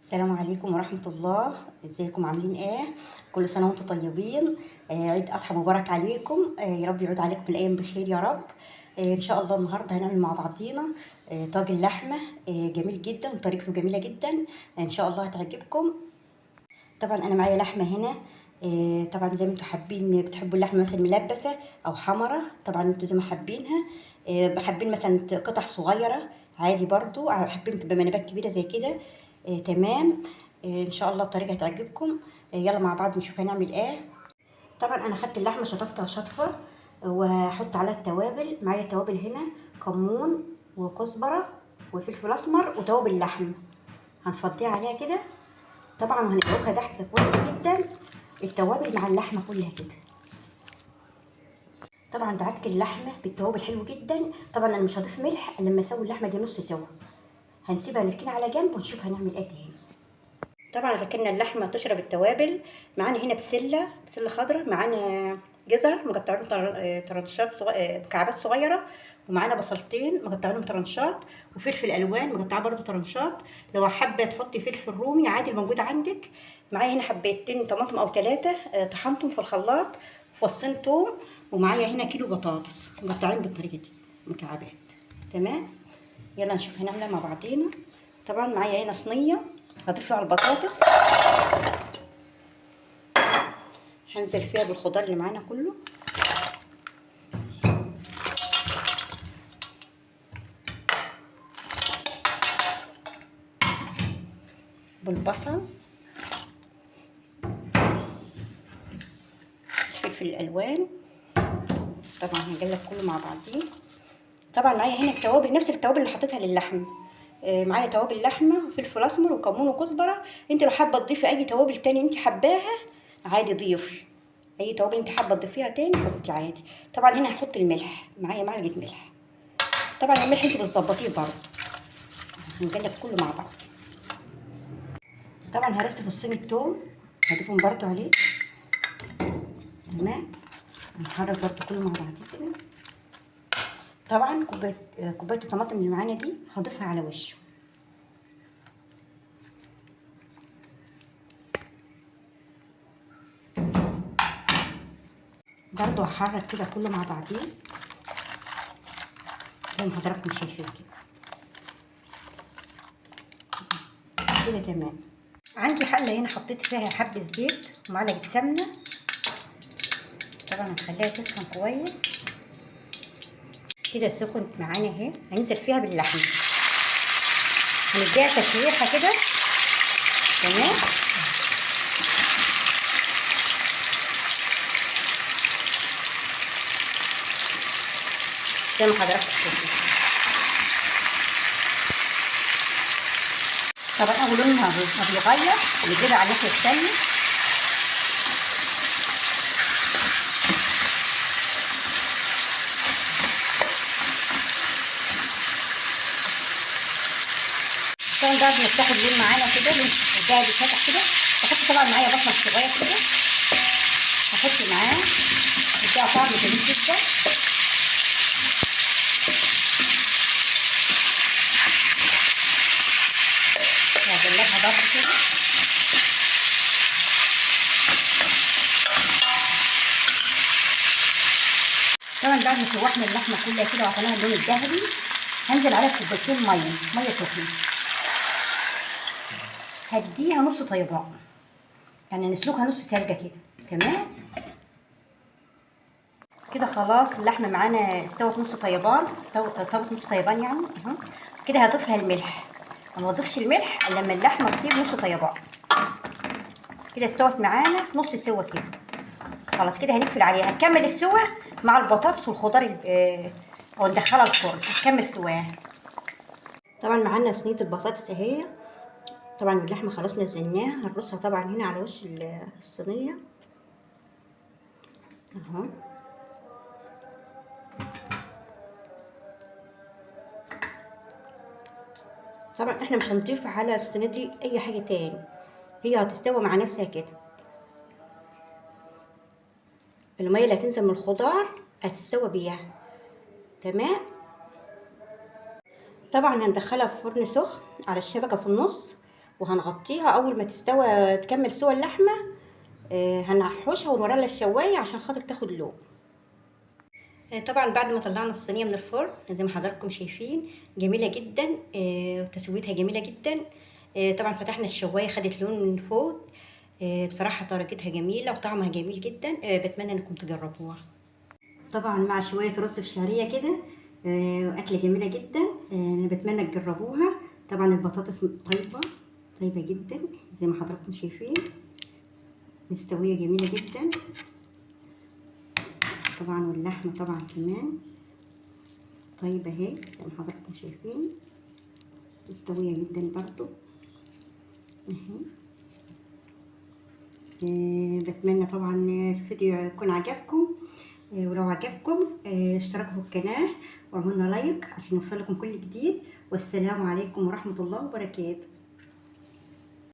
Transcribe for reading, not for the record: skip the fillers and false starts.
السلام عليكم ورحمة الله. ازيكم عاملين ايه؟ كل سنة وانتم طيبين. عيد اضحى مبارك عليكم. يا رب يعود عليكم الايام بخير يا رب. ان شاء الله النهارده هنعمل مع بعضينا طاجن لحمة جميل جدا وطريقته جميلة جدا. ان شاء الله هتعجبكم. طبعا انا معايا لحمة هنا. طبعا زي ما انتم حابين، بتحبوا اللحمة مثلا ملبسة او حمرة، طبعا انتوا زي ما حابينها. حابين مثلا قطع صغيرة عادي، برضو حابين تبقى منابات كبيرة زي كده. تمام. ان شاء الله الطريقة هتعجبكم. يلا مع بعض نشوف هنعمل ايه. طبعا انا خدت اللحمة شطفتها شطفة، وهحط عليها التوابل. معايا توابل هنا: كمون وكزبرة وفلفل اسمر وتوابل لحم. هنفضيها عليها كده طبعا، وهندعكها ضحكه كويسه جدا التوابل مع اللحمه كلها كده. طبعا دعكت اللحمه بالتوابل حلو جدا. طبعا انا مش هضيف ملح لما اسوي اللحمه دي نص سوا، هنسيبها نركنها على جنب ونشوف هنعمل ايه تاني. طبعا ركننا اللحمه تشرب التوابل. معانا هنا بسله خضراء، معانا جزر مقطعينهم طرنشات مكعبات صغيره، ومعانا بصلتين مقطعينهم طرنشات، وفلفل الوان مقطعه برده طرنشات. لو حابه تحطي فلفل رومي عادي الموجود عندك. معايا هنا حبيتين طماطم او ثلاثه طحنتهم في الخلاط، فصين توم. ومعايا هنا كيلو بطاطس مقطعين بالطريقه دي مكعبات. تمام. يلا نشوف هنعملها مع بعضينا. طبعا معايا هنا صينيه هضيف فيها البطاطس، هنزل فيها بالخضار اللي معانا كله. بالبصل، الفلفل الالوان. طبعا هنقلب كله مع بعضيه. طبعا معايا هنا التوابل، نفس التوابل اللي حطيتها للحم. معايا توابل لحمه وفلفل اسمر وكمون وكزبره. انت لو حابه تضيفي اي توابل تاني انت حباها عادي ضيفي اي توابل انت حابه تضيفيها تاني، حطي عادي. طبعا هنا هحط الملح، معايا معلقه ملح. طبعا الملح انت بتظبطيه برضه. هنقلب كله مع بعض. طبعا هرست فصين التوم هضيفهم برضو عليه. تمام. هنحرك برضو كله مع بعض كده. طبعا كوبايه الطماطم اللي معانا دي هضيفها على وشه. برضو هحرك كده كله مع بعضيه زي ما حضراتكم شايفين كده تمام. عندي حله هنا حطيت فيها حبه زيت ومعلقه سمنه. طبعا هنخليها تسخن كويس كده. سخنت معانا اهي، هننزل فيها باللحمه، هنديها تشويحه كده. تمام. زي ما حضراتكم شايفين. طبعا اول لونها ما بيغير نجيبها على الناحيه الثانيه. طبعا بعد ما تاخد لون معانا كده، لون ذهبي فاتح كده، بحط طبعا معايا بصل صغير كده، هحط معاه يديها طعم جميل جدا. هقلبها برضه كده. طبعا بعد ما شوحنا اللحمه كلها كده وعطيناها اللون الذهبي، هنزل عليها كوبايتين ميه سخنه. هديها نص طيبان، يعني نسلقها نص سلقه كده. تمام كده. خلاص اللحمه معانا استوت نص طيبان، طبت نص طيبان يعني اهو. كده هضيف لها الملح. ما اضيفش الملح الا لما اللحمه تطيب نص طيبان كده. استوت معانا نص سوا كده. خلاص كده هنقفل عليها، هنكمل السوا مع البطاطس والخضار او ندخلها الفرن هتكمل سواها. طبعا معانا صينيه البطاطس اهي. طبعا اللحمه خلاص نزلناها، هنرصها طبعا هنا على وش الصينيه اهو. طبعا احنا مش هنضيف على الصينيه دي اي حاجه تاني، هي هتستوي مع نفسها كده. الميه اللي هتنزل من الخضار هتستوي بيها. تمام. طبعا هندخلها في فرن سخن على الشبكه في النص وهنغطيها اول ما تستوى تكمل سوى اللحمه. هنحوشها ونوريها للشوايه عشان خاطر تاخد لون. طبعا بعد ما طلعنا الصينيه من الفرن زي ما حضراتكم شايفين جميله جدا، وتسويتها جميله جدا. طبعا فتحنا الشوايه خدت لون من فوق. بصراحه طريقتها جميله وطعمها جميل جدا. بتمنى انكم تجربوها. طبعا مع شويه رز بشعريه كده، اكله جميله جدا. بتمنى تجربوها. طبعا البطاطس طيبه جدا زي ما حضراتكم شايفين، مستويه جميله جدا. طبعا واللحمه طبعا كمان طيبه اهي زي ما حضراتكم شايفين، مستويه جدا برضو اهي. بتمنى طبعا الفيديو يكون عجبكم. ولو عجبكم اشتركوا في القناه واعملوا لايك عشان يوصلكم كل جديد. والسلام عليكم ورحمه الله وبركاته.